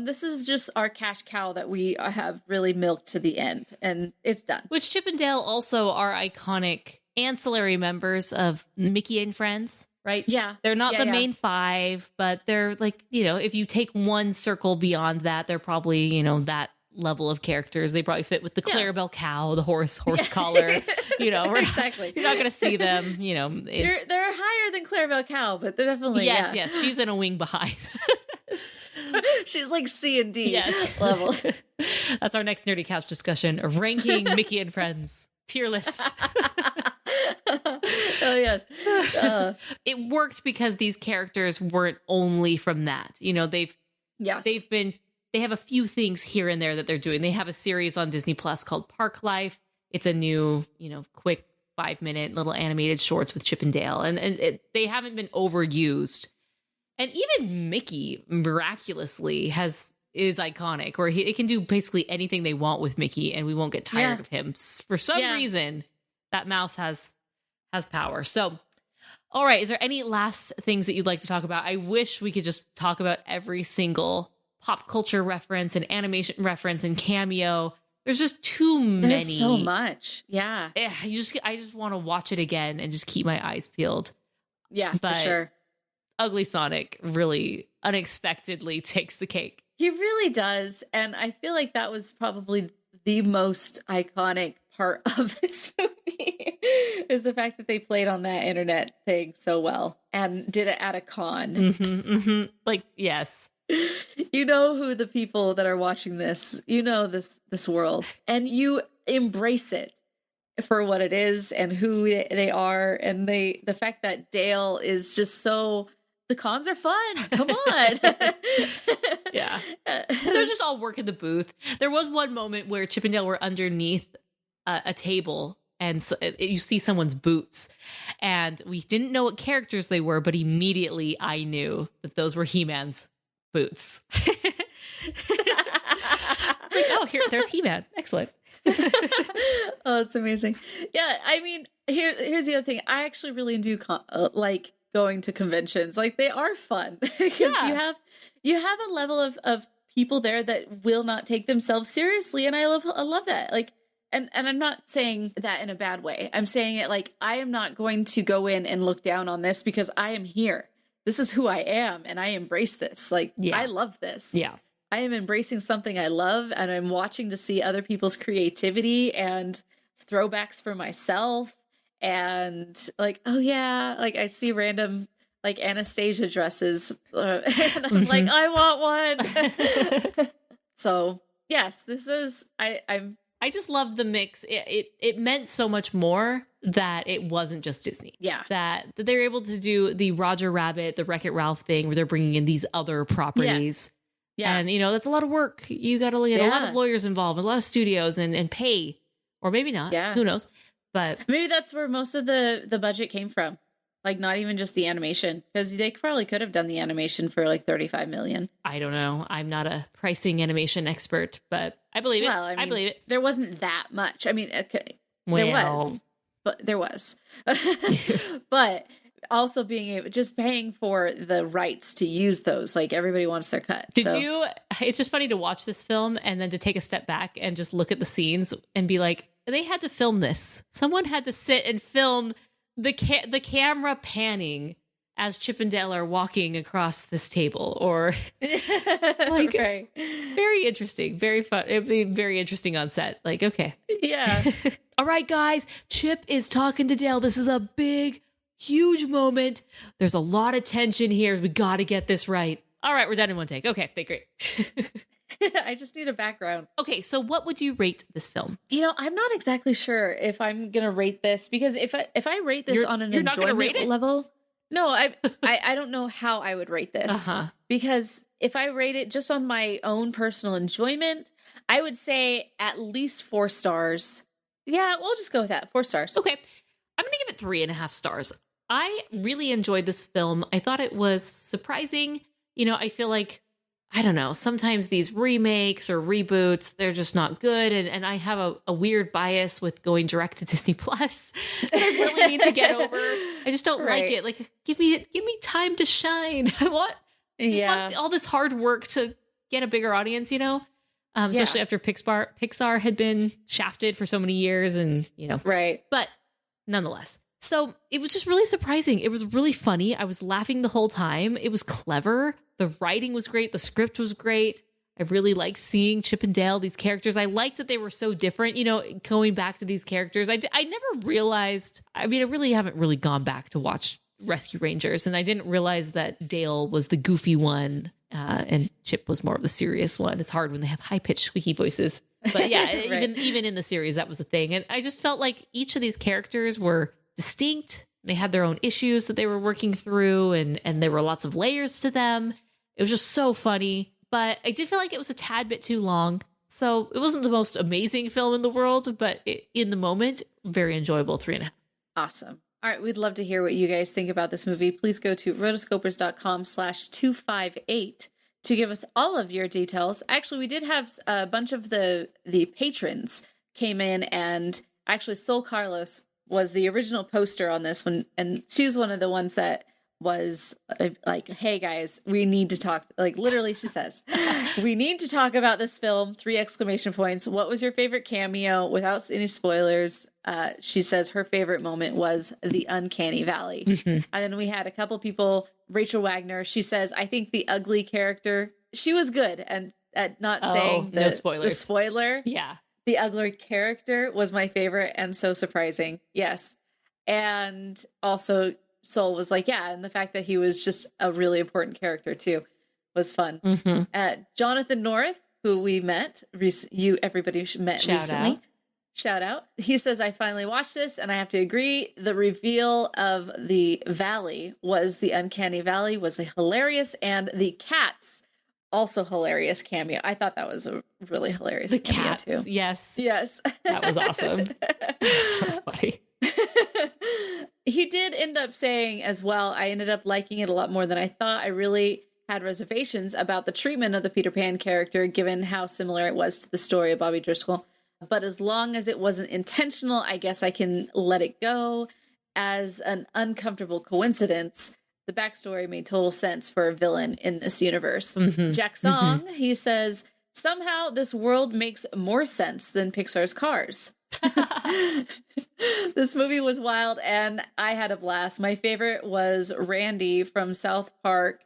I: this is just our cash cow that we have really milked to the end and it's done.
N: Which Chip and Dale also are iconic ancillary members of Mickey and Friends, right?
I: Yeah.
N: They're not the main five, but they're like, you know, if you take one circle beyond that, they're probably, you know, that level of characters. They probably fit with the Clarabelle cow, the horse collar, you know,
I: exactly.
N: You're not going to see them, you know.
I: They're higher than Clarabelle cow, but they're definitely,
N: yes, she's in a wing behind.
I: She's like C and D
N: level. That's our next Nerdy Couch discussion, ranking Mickey and Friends tier list.
I: Oh yes.
N: It worked because these characters weren't only from that. You know, they have a few things here and there that they're doing. They have a series on Disney Plus called Park Life. It's a new, you know, quick 5-minute little animated shorts with Chip and Dale, and they haven't been overused. And even Mickey miraculously is iconic, or it can do basically anything they want with Mickey, and we won't get tired of him. For some reason, that mouse has power. So, all right, is there any last things that you'd like to talk about? I wish we could just talk about every single pop culture reference and animation reference and cameo. There's just too many.
I: There's so much. Yeah.
N: I just want to watch it again and just keep my eyes peeled.
I: Yeah,
N: but
I: for sure.
N: Ugly Sonic really unexpectedly takes the cake.
I: He really does. And I feel like that was probably the most iconic part of this movie is the fact that they played on that internet thing so well and did it at a con.
N: Like, yes.
I: You know who the people that are watching this, you know this world, and you embrace it for what it is and who they are. And the fact that Dale is just so, the cons are fun. Come on.
N: Yeah. They're just all working the booth. There was one moment where Chip and Dale were underneath a table and so you see someone's boots, and we didn't know what characters they were, but immediately I knew that those were He-Man's boots. Like, oh, there's He-Man. Excellent.
I: Oh, it's amazing. Yeah, I mean, here's the other thing. I actually really do like going to conventions. Like, they are fun because you have a level of people there that will not take themselves seriously, and I love that. Like, and I'm not saying that in a bad way. I'm saying it like, I am not going to go in and look down on this because I am here. This is who I am, and I embrace this. Like, I love this.
N: Yeah.
I: I am embracing something I love, and I'm watching to see other people's creativity and throwbacks for myself. And like, oh yeah, like I see random like Anastasia dresses, and I'm like, I want one. So yes, this is
N: I just love the mix. It meant so much more that it wasn't just Disney.
I: Yeah.
N: That they're able to do the Roger Rabbit, the Wreck-It Ralph thing where they're bringing in these other properties.
I: Yes. Yeah.
N: And, you know, that's a lot of work. You got to get a lot of lawyers involved, a lot of studios and pay, or maybe not.
I: Yeah.
N: Who knows? But
I: maybe that's where most of the budget came from. Like, not even just the animation, because they probably could have done the animation for like $35 million.
N: I don't know. I'm not a pricing animation expert, but I believe it.
I: Well, I believe it. There wasn't that much. I mean, there was. But also just paying for the rights to use those. Like, everybody wants their cut.
N: It's just funny to watch this film and then to take a step back and just look at the scenes and be like, they had to film this. Someone had to sit and film the camera panning as Chip and Dale are walking across this table, or like,
I: right.
N: Very interesting, very fun. It'd be very interesting on set. Like, okay.
I: Yeah.
N: All right, guys, Chip is talking to Dale. This is a big, huge moment. There's a lot of tension here. We got to get this right. All right, we're done in one take. Okay, great.
I: I just need a background.
N: Okay, so what would you rate this film?
I: You know, I'm not exactly sure if I'm gonna rate this, because if I rate this on an enjoyment level, no, I don't know how I would rate this. Because if I rate it just on my own personal enjoyment, I would say at least 4 stars. Yeah, we'll just go with that. 4 stars.
N: Okay, I'm gonna give it 3.5 stars. I really enjoyed this film. I thought it was surprising. You know, I feel like, I don't know, sometimes these remakes or reboots, they're just not good. And I have a weird bias with going direct to Disney Plus that I really need to get over. I just don't like it. Like, give me time to shine. I want
I: Yeah.
N: all this hard work to get a bigger audience, especially after Pixar had been shafted for so many years and,
I: Right.
N: But nonetheless. So it was just really surprising. It was really funny. I was laughing the whole time. It was clever. The writing was great. The script was great. I really liked seeing Chip and Dale, these characters. I liked that they were so different, going back to these characters. I never realized, I really haven't really gone back to watch Rescue Rangers, and I didn't realize that Dale was the goofy one and Chip was more of the serious one. It's hard when they have high-pitched squeaky voices. But yeah,
I: Right.
N: even in the series, that was the thing. And I just felt like each of these characters were distinct. They had their own issues that they were working through, and there were lots of layers to them. It was just so funny. But I did feel like it was a tad bit too long. So it wasn't the most amazing film in the world, but in the moment, very enjoyable. 3.5.
I: Awesome. All right. We'd love to hear what you guys think about this movie. Please go to rotoscopers.com/258 to give us all of your details. Actually, we did have a bunch of the patrons came in, and actually Sol Carlos was the original poster on this one. And she was one of the ones that was like, hey guys, we need to talk. Like literally she says, we need to talk about this film, 3 exclamation points. What was your favorite cameo? Without any spoilers, she says her favorite moment was the Uncanny Valley. And then we had a couple people, Rachel Wagner, she says, I think the ugly character, she was good and at not saying
N: no spoilers.
I: The spoiler.
N: Yeah.
I: The ugly character was my favorite and so surprising. Yes. And also Soul was like, yeah, and the fact that he was just a really important character too was fun. Jonathan North, who we met, everybody met recently. Shout out. He says, I finally watched this and I have to agree. The reveal of the valley was the Uncanny Valley was a hilarious, and the cats also hilarious cameo. I thought that was a really hilarious cameo
N: cats,
I: too.
N: Yes.
I: That
N: was awesome. So funny.
I: He did end up saying as well, I ended up liking it a lot more than I thought. I really had reservations about the treatment of the Peter Pan character, given how similar it was to the story of Bobby Driscoll. But as long as it wasn't intentional, I guess I can let it go. As an uncomfortable coincidence, the backstory made total sense for a villain in this universe. Jack Song, he says, somehow this world makes more sense than Pixar's Cars. This movie was wild and I had a blast. My favorite was Randy from South Park,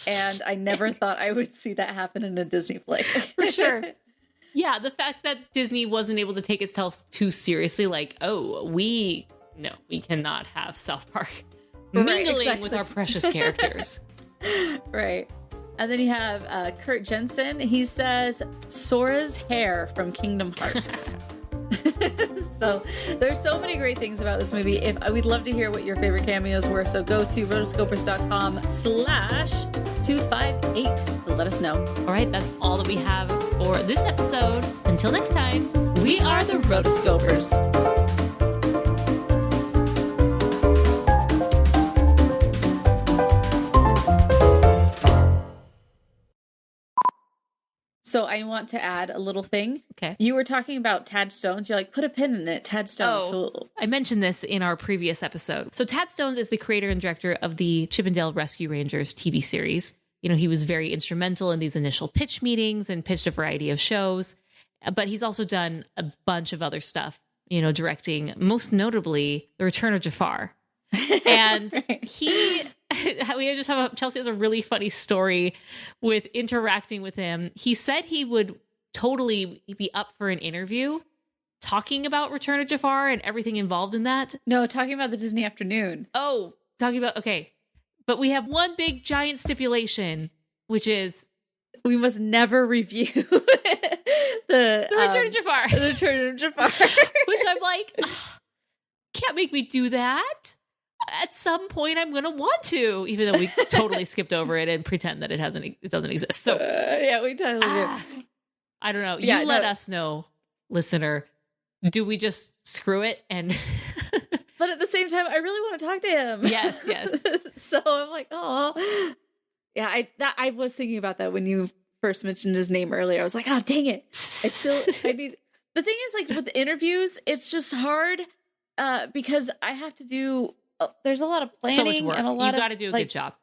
I: and I never thought I would see that happen in a Disney flick.
N: For sure. Yeah, the fact that Disney wasn't able to take itself too seriously, like, we cannot have South Park mingling with our precious characters.
I: Right. And then you have Kurt Jensen. He says Sora's hair from Kingdom Hearts. So there's so many great things about this movie. We'd love to hear what your favorite cameos were. So go to rotoscopers.com/258 to let us know.
N: All right. That's all that we have for this episode. Until next time, we are the Rotoscopers.
I: So I want to add a little thing.
N: Okay.
I: You were talking about Tad Stones. You're like, put a pin in it, Tad Stones.
N: I mentioned this in our previous episode. So Tad Stones is the creator and director of the Chip and Dale Rescue Rangers TV series. He was very instrumental in these initial pitch meetings and pitched a variety of shows. But he's also done a bunch of other stuff, directing, most notably, The Return of Jafar. And Chelsea has a really funny story with interacting with him. He said he would totally be up for an interview talking about Return of Jafar and everything involved in that.
I: No, talking about the Disney Afternoon.
N: Oh, okay. But we have one big giant stipulation, which is
I: we must never review the
N: Return of Jafar.
I: The Return of Jafar.
N: Which I'm like, can't make me do that. At some point, I'm going to want to, even though we totally skipped over it and pretend that it doesn't exist. So
I: yeah, we totally do.
N: I don't know. You let us know, listener. Do we just screw it? And
I: but at the same time, I really want to talk to him.
N: Yes.
I: So I'm like, oh, yeah. I was thinking about that when you first mentioned his name earlier. I was like, oh, dang it. I need. The thing is, like with interviews, it's just hard because I have to do. There's a lot of planning
N: so much work.
I: and a lot
N: you got to do a good job.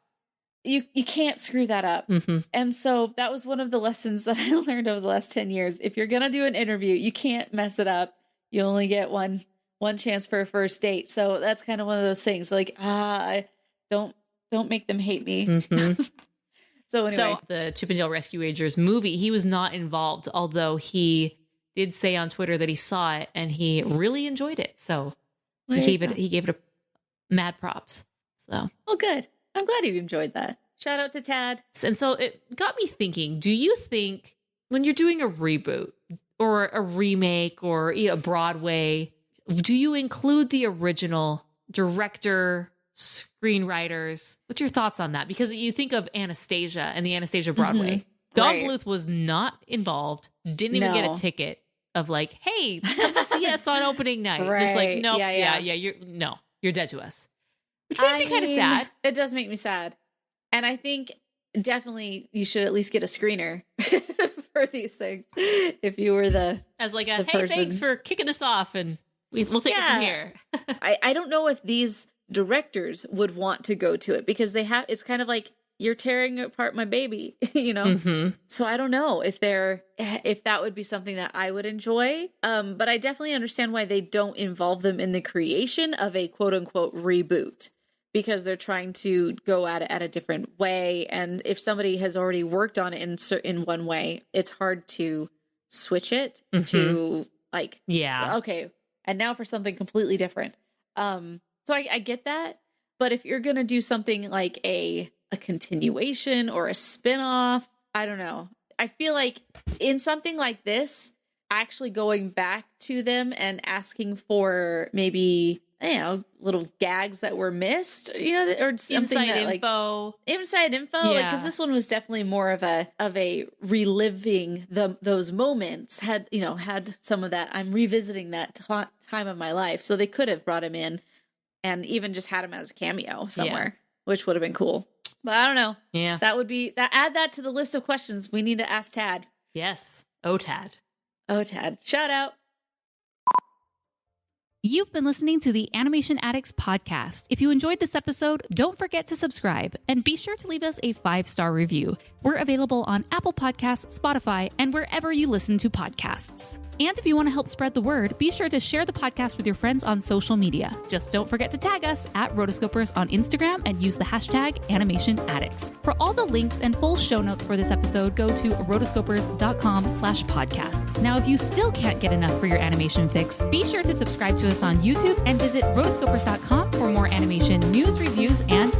I: you can't screw that up. And so that was one of the lessons that I learned over the last 10 years. If you're going to do an interview, you can't mess it up. You only get one chance for a first date. So that's kind of one of those things like, don't make them hate me. So anyway.
N: So the Chip 'n Dale Rescue Rangers movie, he was not involved, although he did say on Twitter that he saw it and he really enjoyed it. So he gave it a mad props. So,
I: oh, good. I'm glad you enjoyed that. Shout out to Tad.
N: And so it got me thinking, do you think when you're doing a reboot or a remake or a Broadway, do you include the original director, screenwriters? What's your thoughts on that? Because you think of Anastasia and the Anastasia Broadway. Don Bluth was not involved, didn't even get a ticket of like, hey, come see us on opening night. Just like, nope, you're dead to us. Which makes me kind of sad.
I: It does make me sad. And I think definitely you should at least get a screener for these things. If you were
N: as like hey, person. Thanks for kicking this off and we'll take it from here.
I: I don't know if these directors would want to go to it because it's kind of like, you're tearing apart my baby, you know? So I don't know if that would be something that I would enjoy. But I definitely understand why they don't involve them in the creation of a quote unquote reboot, because they're trying to go at it at a different way. And if somebody has already worked on it in one way, it's hard to switch it to like, okay. And now for something completely different. So I get that. But if you're going to do something like a continuation or a spin-off, I don't know. I feel like in something like this, actually going back to them and asking for maybe, little gags that were missed, or something inside info.
N: Yeah.
I: Because this one was definitely more of a reliving those moments. Had some of that. I'm revisiting that time of my life. So they could have brought him in and even just had him as a cameo somewhere, which would have been cool. But I don't know.
N: Yeah.
I: That would be that. Add that to the list of questions we need to ask Tad.
N: Yes. Oh, Tad.
I: Shout out.
H: You've been listening to the Animation Addicts Podcast. If you enjoyed this episode, don't forget to subscribe and be sure to leave us a 5-star review. We're available on Apple Podcasts, Spotify, and wherever you listen to podcasts. And if you want to help spread the word, be sure to share the podcast with your friends on social media. Just don't forget to tag us at Rotoscopers on Instagram and use the hashtag Animation Addicts. For all the links and full show notes for this episode, go to rotoscopers.com/podcast. Now, if you still can't get enough for your animation fix, be sure to subscribe to us on YouTube and visit rotoscopers.com for more animation news, reviews, and